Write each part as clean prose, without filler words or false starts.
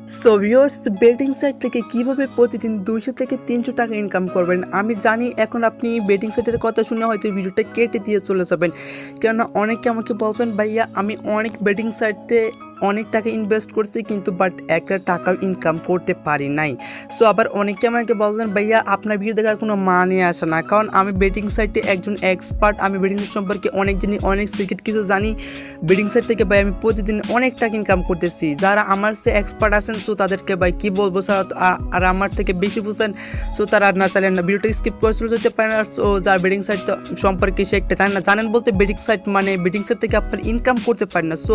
So viewers, betting site থেকে কিভাবে প্রতিদিন 200 থেকে 300 টাকা ইনকাম করবেন। আমি জানি এখন আপনি বেটিং সাইটের কথা শুনে হয়তো ভিডিওটা কেটে দিয়ে চলে যাবেন, কেননা অনেকে আমাকে বলবেন ভাইয়া আমি অনেক বেটিং সাইটে অনেক টাকা ইনভেস্ট করছি কিন্তু বাট একটা টাকাও ইনকাম করতে পারি নাই। সো আবার অনেকে আমাকে বললেন ভাইয়া আপনার ভিডিও দেখার কোনো মানে আসে না, কারণ আমি বেটিং সাইটে একজন এক্সপার্ট, আমি বেটিং সাইট সম্পর্কে অনেক জানি, অনেক সিক্রেট কিছু জানি। বেটিং সাইট থেকে ভাই আমি প্রতিদিন অনেক টাকা ইনকাম করতেছি। যারা আমার সে এক্সপার্ট আছেন সো তাদেরকে ভাই কী বলবো স্যার, আর আমার থেকে বেশি বুঝেন সো তারা আর না চাইলেন না, ভিডিওটা স্কিপ করে চলে যেতে পারেন। আর সো যার বেটিং সাইট সম্পর্কে সে একটা জানেন না, জানেন বলতে বেটিং সাইট মানে বেটিং সাইট থেকে আপনার ইনকাম করতে পারেন না। সো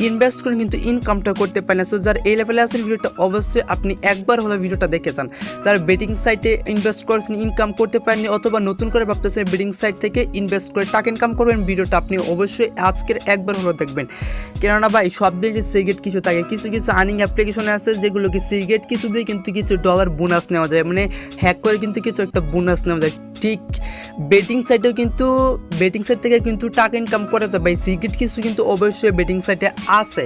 ইনভেস্ট করেন কিন্তু ইনকামটা করতে পারেন না। সো যারা এই লেভেলে আছেন ভিডিওটা অবশ্যই আপনি একবার হলে ভিডিওটা দেখে যান। যারা বেটিং সাইটে ইনভেস্ট করেছেন ইনকাম করতে পারেননি, অথবা নতুন করে ভাবতেছেন বেটিং সাইট থেকে ইনভেস্ট করে টাকা ইনকাম করবেন, ভিডিওটা আপনি অবশ্যই আজকের একবার হলো দেখবেন। কেননা ভাই সব দিয়ে সিগারেট কিছু থাকে, কিছু কিছু আর্নিং অ্যাপ্লিকেশনে আছে যেগুলো কি সিগারেট কিছু দিয়ে কিন্তু কিছু ডলার বোনাস নেওয়া যায়, মানে হ্যাক করে কিন্তু কিছু একটা বোনাস নেওয়া যায়। ঠিক বেটিং সাইটেও কিন্তু বেটিং সাইট থেকে কিন্তু টাকা ইনকাম করা যায় ভাই, সিগারেট কিছু কিন্তু অবশ্যই বেটিং সাইটে আছে।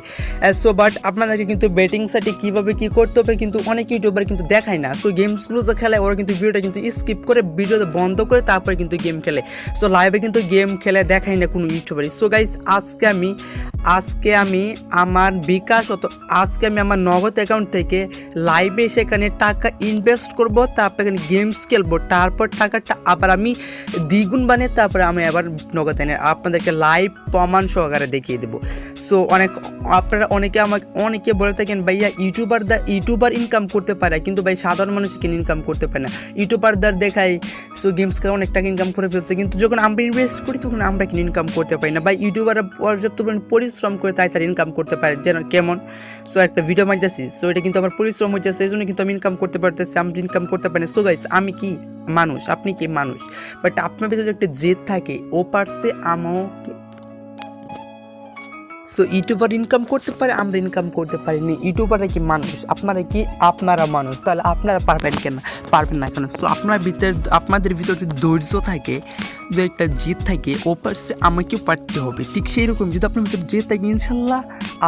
সো বাট আপনাদেরকে কিন্তু বেটিং সাইটে কীভাবে কী করতে হবে কিন্তু অনেক ইউটিউবার কিন্তু দেখায় না। সো গেমসগুলো যে খেলে ওরা কিন্তু ভিডিওটা কিন্তু স্কিপ করে ভিডিওতে বন্ধ করে তারপরে কিন্তু গেম খেলে। সো লাইভে কিন্তু গেম খেলে দেখায় না কোনো ইউটিউবারই। সো গাইস আজকে আমি আমার বিকাশ আজকে আমি আমার নগদ অ্যাকাউন্ট থেকে লাইভে সেখানে টাকা ইনভেস্ট করব, তারপর এখানে গেমস খেলবো, তারপর টাকাটা আবার আমি দ্বিগুণ বানিয়ে তারপরে আমি আবার নগদ এনে আপনাদেরকে লাইভ প্রমাণ সহকারে দেখিয়ে দেবো। সো আপনারা অনেকে বলে থাকেন ভাইয়া ইউটিউবার ইনকাম করতে পারে কিন্তু ভাই সাধারণ মানুষ কেন ইনকাম করতে পারে না, ইউটিউবারদের দেখায় সো গেমস খেলে অনেক টাকা ইনকাম করে ফেলছে, কিন্তু যখন আমরা ইনভেস্ট করি তখন আমরা কেন ইনকাম করতে পারি না। ভাই ইউটিউবাররা পর্যাপ্ত পরিশ্রম করে তাই তারা ইনকাম করতে পারে, যেন কেমন। সো একটা ভিডিও মারতেছি, সো এটা কিন্তু আমার পরিশ্রম হচ্ছে, সেই জন্য কিন্তু আমি ইনকাম করতে পারতেছি, আমি ইনকাম করতে পারি না। সো গাইস, আমি কি মানুষ, আপনি কি মানুষ, বাট আপনার ভিতরে একটা জেদ থাকে ও পারছে আমাকে। সো ইউটিউবার ইনকাম করতে পারে, আমরা ইনকাম করতে পারিনি। ইউটিউবাররা কি মানুষ, আপনারা মানুষ, তাহলে আপনারা পারবেন না কেন? সো আপনাদের ভিতরে যদি ধৈর্য থাকে, যে একটা জেদ থাকে ও পারছে আমাকেও পারতে হবে, ঠিক সেই রকম যদি আপনার ভিতরে জেদ থাকে ইনশাল্লাহ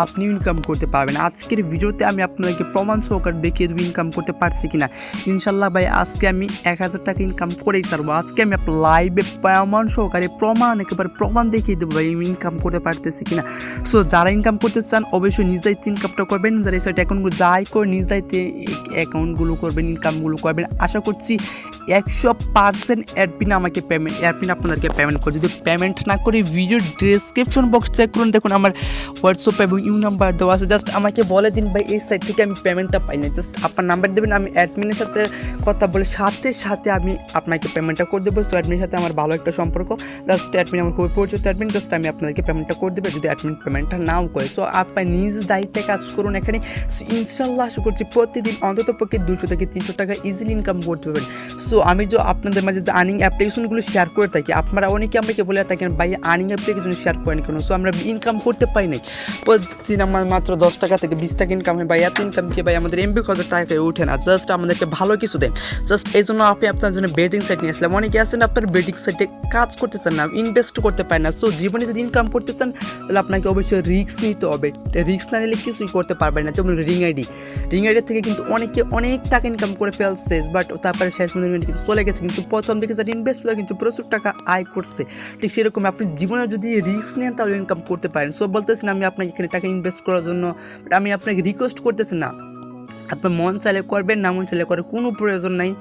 আপনিও ইনকাম করতে পারবেন। আজকের ভিডিওতে আমি আপনাদেরকে প্রমাণ সহকারে দেখিয়ে দেবো ইনকাম করতে পারছি কিনা। ইনশাল্লাহ ভাই আজকে আমি 1000 টাকা ইনকাম করেই ছাড়বো। আজকে আমি লাইভে প্রমাণ সহকারে একেবারে প্রমাণ দেখিয়ে দেবো ভাই আমি ইনকাম করতে পারতেছি কিনা। সো যারা ইনকাম করতে চান অবশ্যই নিজ দায়িত্বে ইনকামটা করবেন, যারা এই সাইট অ্যাকাউন্টগুলো যাই করে নিজ দায়িত্বে অ্যাকাউন্টগুলো করবেন, ইনকামগুলো করবেন। আশা করছি 100% অ্যাডমিন আপনাদেরকে পেমেন্ট করে। যদি পেমেন্ট না করে ভিডিও ডেসক্রিপশন বক্স চেক করুন, দেখুন আমার হোয়াটসঅ্যাপ এবং ইউ নাম্বার দেওয়া আছে। জাস্ট আমাকে বলে দিন ভাই এই সাইট থেকে আমি পেমেন্টটা পাই না, জাস্ট আপনার নাম্বার দেবেন, আমি অ্যাডমিনের সাথে কথা বলে সাথে আমি আপনাকে পেমেন্টটা করে দেবো। সো অ্যাডমিনের সাথে আমার ভালো একটা সম্পর্ক, জাস্ট অ্যাডমিন আমার খুবই পরিচিত অ্যাডমিন, জাস্ট আমি আপনাদেরকে পেমেন্টটা করে দেবো যদি অ্যাডমিন পেমেন্টটা নাও করে। সো আপনার নিজ দায়িত্বে কাজ করুন এখানে। ইনশাল্লাহ আশা করছি প্রতিদিন অন্তত পক্ষে 200 থেকে 300 টাকা ইজিলি ইনকাম করতে পারবেন। সো আমি যে আপনাদের মাঝে যে আর্নিং অ্যাপ্লিকেশনগুলো শেয়ার করে থাকি, আপনারা অনেকে আমাকে বলে থাকেন ভাই আর্নিং অ্যাপ্লিকেশন শেয়ার করেন কেন? সো আমরা ইনকাম করতে পারি নাই, প্রতিদিন আমার মাত্র 10 টাকা থেকে 20 টাকা ইনকাম হয়। ভাই এত ইনকাম কি ভাই আমাদের এমবি 1000 টাকায় উঠে না, জাস্ট আমাদেরকে ভালো কিছু দেন। জাস্ট এই জন্য আপনার জন্য বেটিং সাইট নিয়ে আসলাম। অনেকে আছেন আপনার বেটিং সাইটে কাজ করতে চান না, ইনভেস্ট করতে পারেন না। সো জীবনে যদি ইনকাম করতে চান তাহলে আপনাকে অবশ্যই রিস্ক নিতে হবে, রিস্ক না নিলে কিছুই করতে পারবেন না। যেমন রিং আইডি থেকে কিন্তু অনেকে অনেক টাকা ইনকাম করে ফেলছে, বাট তারপরে শেষ পর্যন্ত কিন্তু চলে গেছে, কিন্তু প্রথম দিকে যারা ইনভেস্ট করে কিন্তু প্রচুর টাকা আয় করছে। ঠিক সেরকম আপনি জীবনে যদি রিস্ক নেন তাহলে ইনকাম করতে পারেন। সো বলতেছি না আমি আপনাকে এখানে টাকা ইনভেস্ট করার জন্য, বাট আমি আপনাকে রিকোয়েস্ট করতেছি না, আপনার মন চাইলে করবেন, না মন চাইলে করার কোনো প্রয়োজন নাই।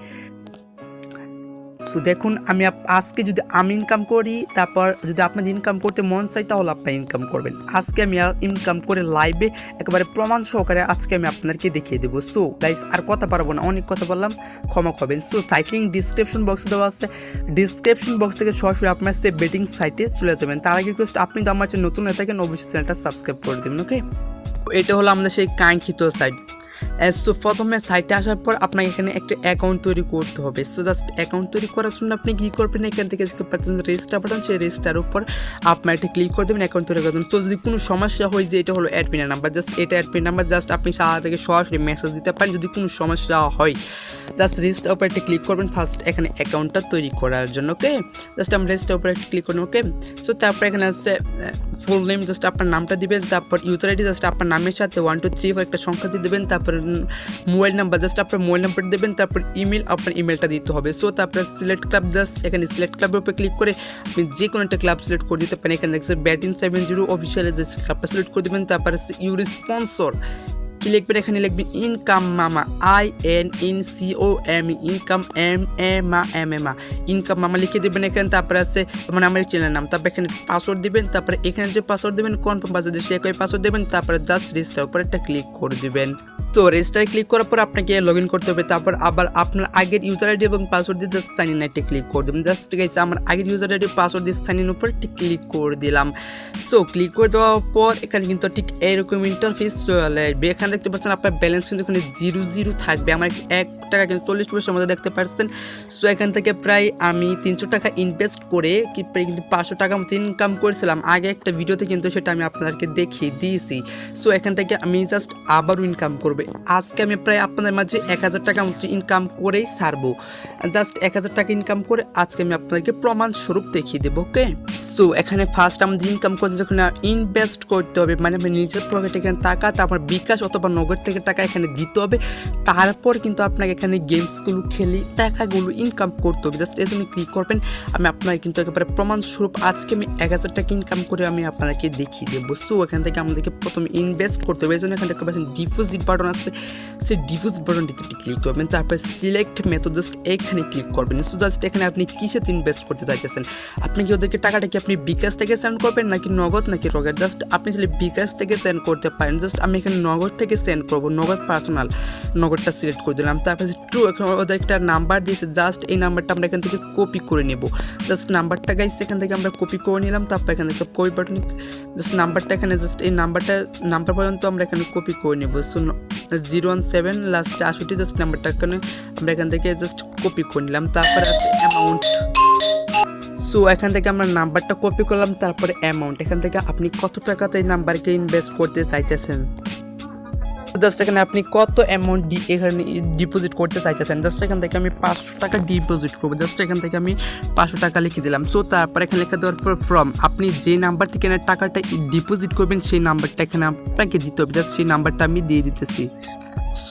সো দেখুন আমি আজকে যদি আমি ইনকাম করি, তারপর যদি আপনাদের ইনকাম করতে মন চাই তাহলে আপনি ইনকাম করবেন। আজকে আমি ইনকাম করে লাইভে একেবারে প্রমাণ সহকারে আজকে আমি আপনাদেরকে দেখিয়ে দেবো। সো গাইস আর কথা পারবো না, অনেক কথা বললাম, ক্ষমা করবেন। সো সাইট লিঙ্ক ডিসক্রিপশন বক্সে দেওয়া আছে, ডিসক্রিপশন বক্স থেকে সরাসরি আপনার সে বেটিং সাইটে চলে যাবেন। তার আগে রিকোয়েস্ট আপনি তো আমার চ্যানেল নতুন হয়ে থাকেন অবশ্যই চ্যানেলটা সাবস্ক্রাইব করে দেবেন। ওকে, এটা হলো আমাদের সেই কাঙ্ক্ষিত সাইট। সো প্রথমে সাইটে আসার পর আপনাকে এখানে একটা অ্যাকাউন্ট তৈরি করতে হবে। সো জাস্ট অ্যাকাউন্ট তৈরি করার জন্য আপনি কী করবেন, এখান থেকে রেজিস্টার বাটন, সেই রেজিস্টার উপর আপনার একটা ক্লিক করে দেবেন অ্যাকাউন্ট তৈরি করার জন্য। সো যদি কোনো সমস্যা হয় যে এটা হলো অ্যাডমিনের নাম্বার, জাস্ট এটা অ্যাডমিন নাম্বার, জাস্ট আপনি সারা থেকে সরাসরি মেসেজ দিতে পারেন যদি কোনো সমস্যা হয়। জাস্ট রেজিস্টার উপর একটা ক্লিক করবেন ফার্স্ট এখানে অ্যাকাউন্টটা তৈরি করার জন্য। ওকে, জাস্ট আমরা রেজিস্টার উপর একটা ক্লিক করবেন। ওকে, সো তারপর এখানে আছে ফুল নেম জাস্ট আপনার নামটা দিবেন, তারপর ইউজার আইডি জাস্ট আপনার নামের সাথে 1 2 3 একটা সংখ্যা দিয়ে দেবেন, তারপর মোবাইল নাম্বার জাস্ট আপনার মোবাইল নাম্বার দেবেন, তারপর ইমেল আপনার ইমেলটা দিতে হবে। সো তারপরে সিলেক্ট ক্লাব জাস্ট এখানে সিলেক্ট ক্লাবের উপরে ক্লিক করে আপনি যে কোনো একটা ক্লাব সিলেক্ট করে দিতে পারেন। এখানে দেখছেন Bat-in70 অফিসিয়াল যে ক্লাবটা সিলেক্ট করে দেবেন, তারপরে ইউর স্পন্সর কি লিখবেন, এখানে লিখবেন ইনকাম মামা INCOM ইনকাম MAMA ইনকাম মামা লিখে দেবেন এখানে। তারপরে আছে মানে আমার চ্যানেলের নাম, তারপরে এখানে পাসওয়ার্ড দিবেন, তারপরে এখানে যে পাসওয়ার্ড দেবেন কনফার্ম পাসওয়ার্ড সে একই পাসওয়ার্ড দেবেন, তারপরে জাস্ট রেজিস্টার উপরে একটা ক্লিক করে দিবেন। তো রেজিস্টার ক্লিক করার পর আপনাকে লগ ইন করতে হবে, তারপর আবার আপনার আগের ইউজার আইডি এবং পাসওয়ার্ড দিয়ে জাস্ট সাইন ইন একটা ক্লিক করে দেবেন। জাস্ট গাইস আমার আগের ইউজার আইডি পাসওয়ার্ড দিয়ে সাইন ইন উপর ক্লিক করে দিলাম। সো ক্লিক করে দেওয়ার পর এখানে কিন্তু ঠিক এরকম ইন্টারফেস চলে আসবে। এখানে দেখতে পাচ্ছেন আপনার ব্যালেন্স কিন্তু এখানে 0 থাকবে, আমার 1 টাকা কিন্তু 40 পয়সার মধ্যে দেখতে পাচ্ছেন। সো এখান থেকে প্রায় আমি 300 টাকা ইনভেস্ট করে প্রায় কিন্তু 500 টাকা মতো ইনকাম করেছিলাম আগে একটা ভিডিওতে, কিন্তু সেটা আমি আপনাদেরকে দেখিয়ে দিয়েছি। সো এখান থেকে আমি জাস্ট আবারও ইনকাম করবো। আজকে আমি প্রায় আপনাদের মাঝে 1000 টাকা মতো ইনকাম করেই ছাড়বো। জাস্ট 1000 টাকা ইনকাম করে আজকে আমি আপনাদেরকে প্রমাণস্বরূপ দেখিয়ে দেবো। ওকে, সো এখানে ফার্স্ট আমাদের ইনকাম করতে যখন ইনভেস্ট করতে হবে, মানে আমি নিজের পকেটে এখানে টাকা, তারপর বিকাশ অথবা নগদ থেকে টাকা এখানে দিতে হবে, তারপর কিন্তু আপনাকে এখানে গেমসগুলো খেলে টাকাগুলো ইনকাম করতে হবে। জাস্ট এই জন্য ক্লিক করবেন। আমি আপনাকে কিন্তু একেবারে প্রমাণস্বরূপ আজকে আমি 1000 টাকা ইনকাম করে আমি আপনাদেরকে দেখিয়ে দেবো। সো এখান থেকে আমাদেরকে প্রথমে ইনভেস্ট করতে হবে, এই জন্য এখান থেকে পাচ্ছেন ডিপোজিট বাটন আছে, সেই ডিপোজিট বাটনটিতে ক্লিক করবেন, তারপর সিলেক্ট মেথড জাস্ট এখানে ক্লিক করবেন। সো জাস্ট এখানে আপনি কিসেতে ইনভেস্ট করতে চাইতেছেন, আপনি কি ওদেরকে টাকাটা কি আপনি বিকাশ থেকে সেন্ড করবেন নাকি নগদ নাকি রকেট, জাস্ট আপনি চাইলে বিকাশ থেকে সেন্ড করতে পারেন। জাস্ট আমি এখানে নগদ থেকে সেন্ড করবো, নগদ পার্সোনাল নগদটা সিলেক্ট করে দিলাম। তারপর এখানে ওদের একটা নাম্বার দিয়েছে, জাস্ট এই নাম্বারটা আমরা এখান থেকে কপি করে নেব। জাস্ট নাম্বারটা গাইস এখান থেকে আমরা কপি করে নিলাম, তারপর এখান থেকে কপি বাটন জাস্ট নাম্বারটা এখানে জাস্ট এই নাম্বার পর্যন্ত আমরা এখানে কপি করে নেব। সো 017 লাস্টে 68 জাস্ট নাম্বারটা এখানে আমরা এখান থেকে জাস্ট কপি করে নিলাম। তারপরে আছে অ্যামাউন্ট। সো এখান থেকে আমরা নাম্বারটা কপি করলাম, তারপরে অ্যামাউন্ট এখান থেকে আপনি কত টাকাতে এই নাম্বারকে ইনভেস্ট করতে চাইতেছেন, জাস্ট এখানে আপনি কত অ্যামাউন্ট এখানে ডিপোজিট করতে চাইতেছেন। জাস্ট এখান থেকে আমি 500 টাকা ডিপোজিট করবো, জাস্ট এখান থেকে আমি 500 টাকা লিখে দিলাম। সো তারপর এখানে লিখে দেওয়ার পর ফ্রম আপনি যে নাম্বার থেকে টাকাটা ডিপোজিট করবেন সেই নাম্বারটা এখানে আপনাকে দিতে হবে, জাস্ট সেই নাম্বারটা আমি দিয়ে দিতেছি।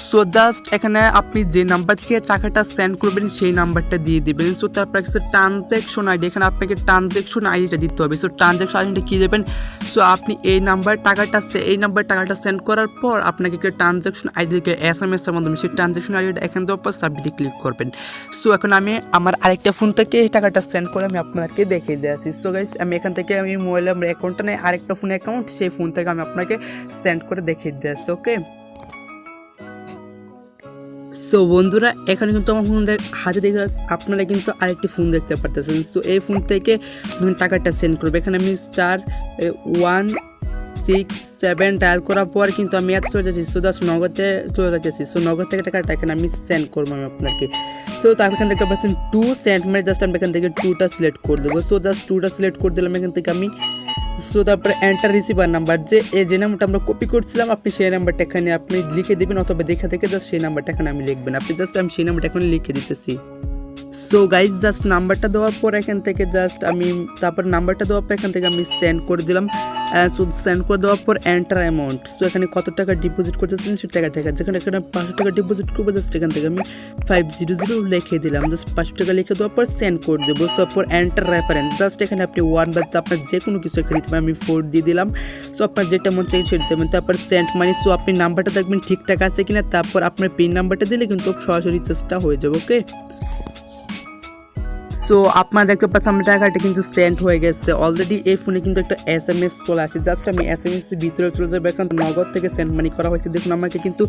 সো জাস্ট এখানে আপনি যে নাম্বার থেকে টাকাটা সেন্ড করবেন সেই নাম্বারটা দিয়ে দেবেন। সো তারপর একটা ট্রানজ্যাকশন আইডি, এখানে আপনাকে ট্রানজ্যাকশন আইডিটা দিতে হবে। সো ট্রানজ্যাকশন আইডিটা কী দেবেন, সো আপনি এই নাম্বার টাকাটা সেন্ড করার পর আপনাকে ট্রানজ্যাকশন আইডি থেকে SMS এর মাধ্যমে সেই ট্রানজ্যাকশন আইডিটা এখানে দেওয়ার পর সাবমিটে ক্লিক করবেন। সো এখন আমি আমার আরেকটা ফোন থেকে এই টাকাটা সেন্ড করে আমি আপনাকে দেখিয়ে দিয়েছি। সো গাইস আমি এখান থেকে আমি মোবাইলে আমার অ্যাকাউন্টটা নেই, আরেকটা ফোন অ্যাকাউন্ট, সেই ফোন থেকে আমি আপনাকে সেন্ড করে দেখিয়ে দিয়েছি। ওকে, সো বন্ধুরা এখানে কিন্তু আমার ফোন হাতে দেখে আপনারা কিন্তু আরেকটি ফোন দেখতে পারতেছেন। সো এই ফোন থেকে টাকাটা সেন্ড করবে, এখানে আমি *167 ডায়াল করার পর কিন্তু আমি এত চলে যাচ্ছি। সো জাস্ট নগদে চলে যাচ্ছি। সো নগদ থেকে টাকাটা এখানে আমি সেন্ড করবো আমি আপনাকে। সো তারপর এখান থেকে পাচ্ছেন 2 সেন্ট, মানে জাস্ট আমি এখান থেকে 2টা সিলেক্ট করে দেবো। সো জাস্ট 2টা সিলেক্ট করে দিলাম এখান থেকে আমি। সো তারপরে এন্টার রিসিভার নাম্বার, যে নাম্বারটা আমরা কপি করছিলাম আপনি সেই নাম্বারটা এখানে আপনি লিখে দেবেন, অথবা দেখা থেকে জাস্ট সেই নাম্বারটা এখানে আমি লিখবেন। আপনি জাস্ট আমি সেই নাম্বারটা এখন লিখে দিতেছি। সো গাইজ জাস্ট নাম্বারটা দেওয়ার পর এখান থেকে জাস্ট আমি তারপর নাম্বারটা দেওয়ার পর এখান থেকে আমি সেন্ড করে দিলাম। সো সেন্ড করে দেওয়ার পর এন্টার অ্যামাউন্ট, সো এখানে কত টাকা ডিপোজিট করতেছেন সেই টাকা থেকে, যেখানে এখানে 500 টাকা ডিপোজিট করবো, জাস্ট এখান থেকে আমি 500 লিখে দিলাম। জাস্ট 500 টাকা লিখে দেওয়ার পর সেন্ড করে দেবো। তারপর এন্টার রেফারেন্স, জাস্ট এখানে আপনি 1 বা আপনার যে কোনো কিছু এখানে দিতে পারেন, আমি 4 দিয়ে দিলাম। সো আপনার যেটা মন চাই সেটা দেবেন। তারপর সেন্ড মানি, সো আপনি নাম্বারটা দেখবেন ঠিকঠাক আছে কিনা, তারপর আপনার পিন নাম্বারটা দিলে কিন্তু সরাসরি চেষ্টা হয়ে যাবে। ওকে, সো আপনারা দেখতে পাচ্ছেন আমার টাকাটা কিন্তু সেন্ড হয়ে গেছে অলরেডি। এই ফোনে কিন্তু একটা SMS চলে আসে, জাস্ট আমি SMS এর ভিতরে চলে যাবো। এখন নগদ থেকে সেন্ড মানি করা হয়েছে, দেখুন আমাকে কিন্তু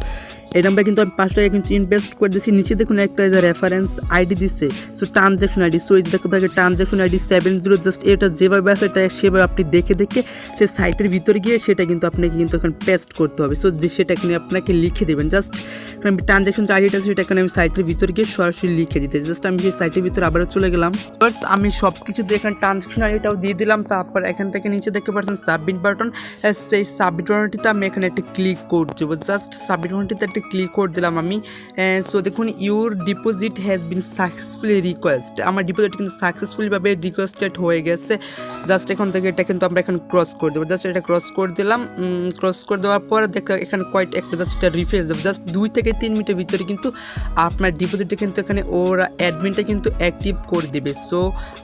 এই নাম্বারে কিন্তু আমি 5 টাকা কিন্তু ইনভেস্ট করে দিয়েছি। নিচে দেখুন একটা রেফারেন্স আইডি দিচ্ছে, সো ট্রানজ্যাকশন আইডি। সো এই দেখুন ট্রানজ্যাকশন আইডি 70, জাস্ট এটা যেভাবে আছে এটা সেভাবে আপনি দেখে সে সাইটের ভিতরে গিয়ে সেটা কিন্তু আপনাকে কিন্তু এখন পেস্ট করতে হবে। সো সেটা এখানে আপনাকে লিখে দেবেন। জাস্ট আমি ট্রানজ্যাকশন আইডিটা সেটা এখানে আমি সাইটের ভিতরে গিয়ে সরাসরি লিখে দিতে, জাস্ট আমি সেই সাইটের ভিতরে আবারও চলে গেলাম। দিলাম। ফার্স্ট আমি সব কিছু এখানে ট্রানজাকশন আইডিটাও দিয়ে দিলাম। তারপর এখান থেকে নিচে দেখতে পাচ্ছেন সাবমিট বাটন, সেই সাবমিট বাটনটিতে আমি এখানে একটা ক্লিক করে দেবো। জাস্ট সাবমিট বাটনটিতে একটা ক্লিক করে দিলাম আমি। সো দেখুন your deposit has been successfully request, আমার ডিপোজিট কিন্তু সাকসেসফুলিভাবে রিকোয়েস্টেড হয়ে গেছে। জাস্ট এখান থেকে এটা কিন্তু আমরা এখন ক্রস করে দেবো। জাস্ট এটা ক্রস করে দিলাম। ক্রস করে দেওয়ার পর দেখো এখানে একটা জাস্ট এটা রিফ্রেশ দেবো। জাস্ট 2 থেকে 3 মিনিটের ভিতরে কিন্তু আপনার ডিপোজিটটা কিন্তু এখানে ওরা অ্যাডমিনটা কিন্তু অ্যাক্টিভ করে দেবে। সো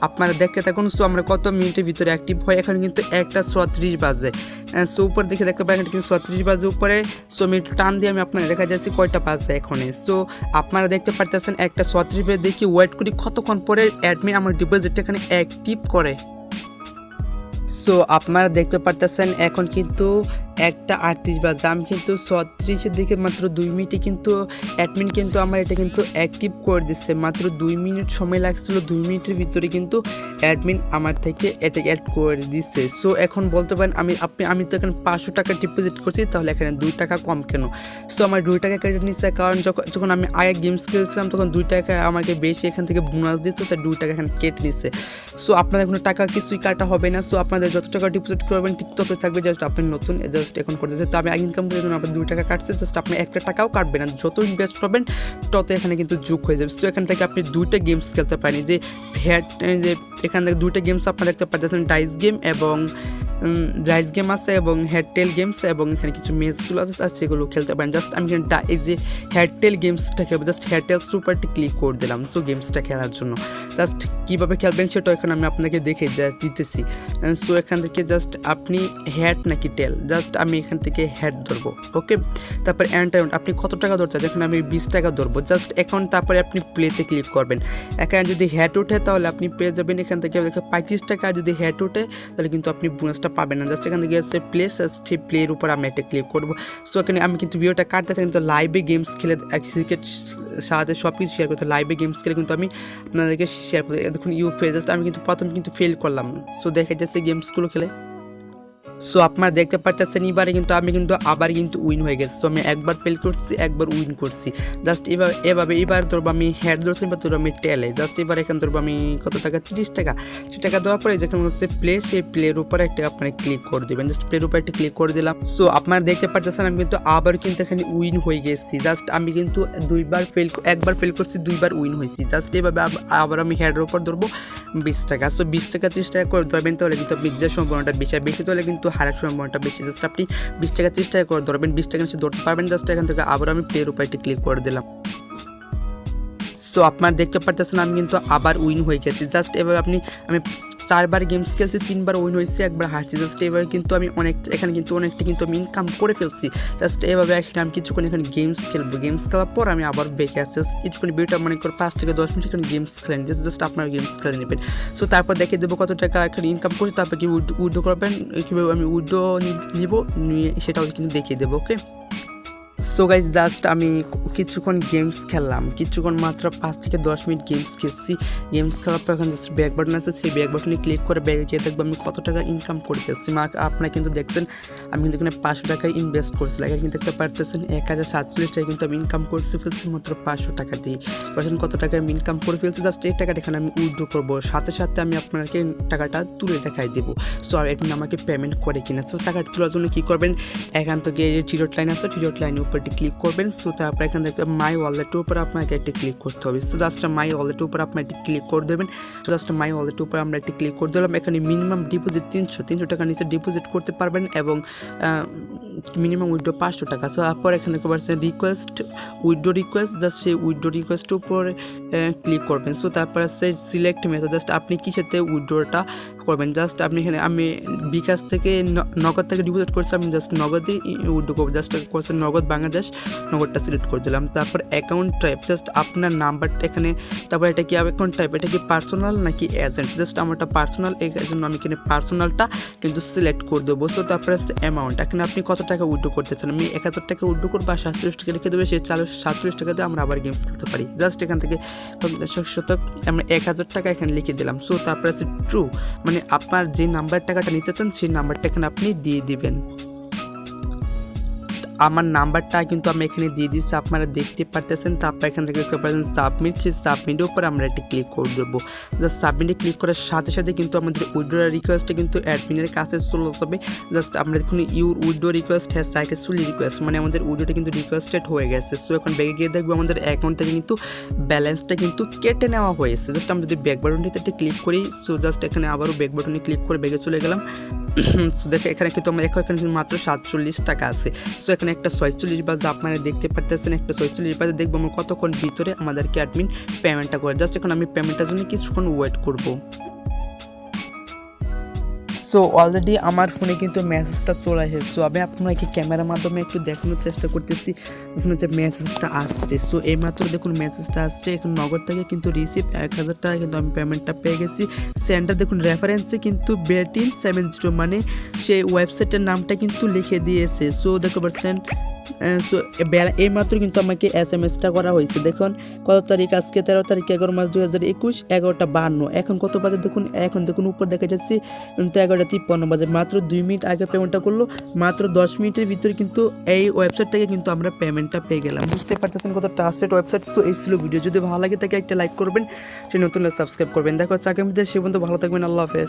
আপনারা দেখতে থাকুন। সো আমরা কত মিনিটের ভিতরে অ্যাক্টিভ হয়, এখানে কিন্তু 1:36 বাজে। সো উপর দেখতে পাবেন কিন্তু 36 বাজে উপরে। সো আমি একটু টান দিয়ে আমি আপনারা দেখা যাচ্ছে কয়টা বাজে এখানে। সো আপনারা দেখতে পারতেছেন 1:36 বাজে। দেখি ওয়েট করি কতক্ষণ পরে অ্যাডমিন আমার ডিপোজিটটা এখানে অ্যাক্টিভ করে। সো আপনারা দেখতে পারতেছেন এখন কিন্তু 1:38 বাজে। আমি কিন্তু 36-এর দিকে মাত্র 2 মিনিটে কিন্তু অ্যাডমিন কিন্তু আমার এটা কিন্তু অ্যাক্টিভ করে দিচ্ছে। মাত্র 2 মিনিট সময় লাগছিল, 2 মিনিটের ভিতরে কিন্তু অ্যাডমিন আমার থেকে এটা অ্যাড করে দিচ্ছে। সো এখন বলতে পারেন আমি তো এখানে 500 টাকা ডিপোজিট করছি, তাহলে এখানে 2 টাকা কম কেন? সো আমার 2 টাকা কেটে নিচ্ছে, কারণ যখন আমি আগে গেমস খেলছিলাম তখন 2 টাকা আমাকে বেশি এখান থেকে বোনাস দিচ্ছে, তাই 2 টাকা এখানে কেটে নিচ্ছে। সো আপনাদের কোনো টাকা কিছুই কাটা হবে না। সো আপনাদের যত টাকা ডিপোজিট করবেন ঠিক ততই থাকবে। জাস্ট আপনি নতুন জাস্ট এখন করতেছে, তো আমি ইনকাম করে জন্য আপনার 2 টাকা কাটছে। জাস্ট আপনি 1 টাকাও কাটবেন না, যত ইনভেস্ট করবেন তত এখানে কিন্তু যোগ হয়ে যাবে। সো এখান থেকে আপনি 2টা গেমস খেলতে পারেন। যে এখান থেকে 2টা গেমস আপনারা দেখতে পাচ্ছেন, ডাইস গেম এবং রাইস গেম আছে এবং হেডটেল গেমস, এবং এখানে কিছু ম্যাচগুলো আছে আর সেগুলো খেলতে পারেন। জাস্ট আমি এখানে এই যে হেডটেল গেমসটা খেলবো, জাস্ট হেডটেল সুপারটি ক্লিক করে দিলাম। সো গেমসটা খেলার জন্য জাস্ট কীভাবে খেলবেন সেটা এখানে আমি আপনাকে দেখে দিতেছি। সো এখান থেকে জাস্ট আপনি হেড নাকি টেল, জাস্ট আমি এখান থেকে হেড ধরবো। ওকে, তারপর এন্টারমেন্ট আপনি কত টাকা ধরছেন, এখানে আমি 20 টাকা ধরবো। জাস্ট এখন তারপরে আপনি প্লেতে ক্লিক করবেন। এখানে যদি হেড ওঠে তাহলে আপনি পেয়ে যাবেন এখান থেকে 35 টাকা। যদি হেড ওঠে তাহলে কিন্তু আপনি বোনাসটা পাবেন না। জাস্ট এখান থেকে আছে প্লের উপর আমি একটা ক্লিক করবো। সো এখানে আমি কিন্তু ভিডিওটা কাটতে চাই, কিন্তু লাইভে গেমস খেলে ক্রিকেট সাথে সব কিছু শেয়ার করতে, লাইভে গেমস খেলে কিন্তু আমি আপনাদেরকে শেয়ার করতে। দেখুন জাস্ট আমি কিন্তু প্রথম কিন্তু ফেল করলাম। সো দেখা যাচ্ছে গেমসগুলো খেলে। সো আপনারা দেখতে পারতেছেন এবারে কিন্তু আমি কিন্তু আবার কিন্তু উইন হয়ে গেছি। সো আমি একবার ফেল করছি, একবার উইন করছি। জাস্ট এবার ধরবো আমি হেড ধরছি, এবার ধরবো আমি টেলে। জাস্ট এবার এখানে ধরবো আমি কত টাকা, 30 টাকা। 30 টাকা দেওয়ার পরে যেখানে হচ্ছে প্লে, সেই প্লের উপরে একটা আপনারা ক্লিক করে দেবেন। জাস্ট প্লের উপরে একটা ক্লিক করে দিলাম। সো আপনারা দেখতে পারতেছেন আমি কিন্তু আবার কিন্তু এখানে উইন হয়ে গেছি। জাস্ট আমি কিন্তু একবার ফেল করছি, 2বার উইন হয়েছি। জাস্ট এভাবে আবার আমি হেডের উপর ধরবো 20 টাকা। সো 20 টাকা 30 টাকা করে ধরবেন, তাহলে কিন্তু আপনি যে সম্ভাবনাটা বেশি তাহলে কিন্তু হারার সম্ভাবনাটা বেশি। জাস্ট আপনি 20 টাকা 30 টাকা করে ধরবেন, 20 টাকা নিচে ধরতে পারবেন। জাস্ট এখান থেকে আবার আমি প্লের উপর ক্লিক করে দিলাম। সো আপনারা দেখতে পারতেছেন আমি কিন্তু আবার উইন হয়ে গেছি। জাস্ট এভাবে আমি 4বার গেমস খেলছি, 3বার উইন হয়েছি, একবার হারছি। জাস্ট এভাবে কিন্তু আমি এখানে কিন্তু অনেকটা কিন্তু আমি ইনকাম করে ফেলছি। জাস্ট এভাবে এখানে আমি কিছুক্ষণ এখানে গেমস খেলবো। গেমস খেলার পর আমি আবার বেঁকে আসছি। কিছুক্ষণ ভিডিওটা মনে করে 5 থেকে 10 মিনিট এখানে গেমস খেলেন। জাস্ট আপনারা গেমস খেলে নেবেন। সো তারপর দেখে দেবো কত টাকা এখানে ইনকাম করছি, তারপর কি উইথড্র করবেন, কীভাবে আমি উইথড্র নিব সেটাও কিন্তু দেখিয়ে দেবো। ওকে, সো গাইজ জাস্ট আমি কিছুক্ষণ গেমস খেললাম, কিছুক্ষণ মাত্র 5 থেকে 10 মিনিট গেমস খেলছি। গেমস খেলার পর এখন জাস্ট ব্যাক বাটন আছে, সেই ব্যাক বাটনে ক্লিক করে ব্যাগে গিয়ে দেখবো আমি কত টাকা ইনকাম করে ফেলছি। আপনারা কিন্তু দেখছেন আমি কিন্তু এখানে 500 টাকা ইনভেস্ট করছি। এখানে কিন্তু দেখতে পারতেছেন 1047 টাকা কিন্তু আমি ইনকাম করে ফেলছি মাত্র 500 টাকা দিয়ে। বলছেন কত টাকা আমি ইনকাম করে ফেলছি। জাস্ট এই টাকাটা এখানে আমি উইথড্র করবো, সাথে সাথে আমি আপনাকে টাকাটা তুলে দেখাই দেবো। সো আর এটা আমাকে পেমেন্ট করে কিনা। সো টাকাটা তোলার জন্য কী করবেন, এখান থেকে টিডট লাইন আছে, টিডট লাইনের উপর ক্লিক করবেন। সো তারপর এখান থেকে মাই ওয়ালেটের উপর আপনাকে একটা ক্লিক করতে হবে। সো জাস্ট মাই ওয়ালেটের উপর আপনি একটি ক্লিক করে দেবেন। সো জাস্ট মাই ওয়ালেটের উপর আমরা একটি ক্লিক করে দিলাম। এখানে মিনিমাম ডিপোজিট 300 টাকা নিচে ডিপোজিট করতে পারবেন এবং মিনিমাম উইথড্র 500 টাকা। সো তারপর এখানে পাচ্ছেন উইথড্র রিকোয়েস্ট, জাস্ট সেই উইথড্র রিকোয়েস্টের উপর ক্লিক করবেন। সো তারপর আছে সিলেক্ট মেথড, জাস্ট আপনি কিসেতে উইথড্রটা করবেন। জাস্ট আপনি এখানে আমি বিকাশ থেকে নগদ থেকে ডিপোজিট করছি, আমি জাস্ট নগদই উইথড্র করবো। জাস্ট করছেন নগদ বাংলাদেশ, নগদটা সিলেক্ট করে দিলাম। তারপর অ্যাকাউন্ট টাইপ, জাস্ট আপনার নাম্বারটা এখানে, তারপর এটা কি অ্যাকাউন্ট টাইপ, এটা কি পার্সোনাল নাকি এজেন্ট। জাস্ট আমারটা পার্সোনাল, এই জন্য আমি এখানে পার্সোনালটা কিন্তু সিলেক্ট করে দেবো। সো তারপরে আছে অ্যামাউন্ট, এখানে আপনি কত টাকা উইথড্র করতে চান। আমি 1000 টাকা উইথড্র করবো আর 47 টাকা রেখে দেবে, সেই 47 টাকা দিয়ে আমরা আবার গেমস খেলতে পারি। জাস্ট এখান থেকে আমরা 1000 টাকা এখানে লিখে দিলাম। সো তারপরে আছে ট্রু, মানে আপনার যে নাম্বার টাকাটা নিতে চান সেই নাম্বারটা এখানে আপনি দিয়ে দিবেন। আমার নাম্বারটা কিন্তু আমি এখানে দিয়ে দিচ্ছি, আপনারা দেখতে পারতেছেন। তারপর এখান থেকে দেখতে পাচ্ছেন সাবমিট, সেই সাবমিটের উপর আমরা একটা ক্লিক করে দেবো। জাস্ট সাবমিটে ক্লিক করার সাথে সাথে কিন্তু আমাদের উইথড্র রিকোয়েস্টটা কিন্তু অ্যাডমিনের কাছে চলে যাবে। জাস্ট আমরা দেখুন your withdraw request has successfully request, মানে আমাদের উইথড্রটা কিন্তু রিকোয়েস্টেড হয়ে গেছে। সো এখন ব্যাগে গিয়ে দেখবো আমাদের অ্যাকাউন্ট থেকে কিন্তু ব্যালেন্সটা কিন্তু কেটে নেওয়া হয়েছে। জাস্ট আমরা যদি ব্যাক বাটনটিতে ক্লিক করি, সো জাস্ট এখানে আবারও ব্যাক বাটনে ক্লিক করে ব্যাগে চলে গেলাম। সো দেখো এখানে কিন্তু আমরা এখানে কিন্তু মাত্র 47 টাকা আছে। সো এখানে একটা 46 বাজে আপনারা দেখতে পারতেছেন, একটা 46 বাজে দেখবো আমরা কতক্ষণ ভিতরে আমাদেরকে অ্যাডমিন পেমেন্টটা করে। জাস্ট এখন আমি পেমেন্টের জন্য কিছুক্ষণ ওয়েট করবো। সো অলরেডি আমার ফোনে কিন্তু মেসেজটা চলে এসেছে। সো আমি আপনাকে ক্যামেরার মাধ্যমে একটু দেখানোর চেষ্টা করতেছি, দেখুন যে মেসেজটা আসছে। সো এই মাত্র দেখুন মেসেজটা আসছে, এখন নগদ থেকে কিন্তু রিসিভ 1000 টাকা কিন্তু আমি পেমেন্টটা পেয়ে গেছি। সেন্টার দেখুন রেফারেন্সে কিন্তু bet-in70, মানে সেই ওয়েবসাইটের নামটা কিন্তু লিখে দিয়েছে। সো দেখতে পাচ্ছেন। সো এই মাত্র কিন্তু আমাকে SMS-টা করা হয়েছে। দেখুন কত তারিখ, আজকে 13 তারিখ 11 মাস 2021, 11টা 52। এখন কত বাজে দেখুন, এখন দেখুন উপর দেখা যাচ্ছে 11টা 53 বাজে। মাত্র 2 মিনিট আগে পেমেন্টটা করলো, মাত্র 10 মিনিটের ভিতরে কিন্তু এই ওয়েবসাইট থেকে কিন্তু আমরা পেমেন্টটা পেয়ে গেলাম। বুঝতে পারতেছেন কত ট্রাস্টেড ওয়েবসাইট। সো এই ছিল ভিডিও, যদি ভালো লাগে তাকে একটা লাইক করবেন, সে নতুন সাবস্ক্রাইব করবেন। দেখা হচ্ছে আগামীতে, সে পর্যন্ত ভালো থাকবেন, আল্লাহ হাফেজ।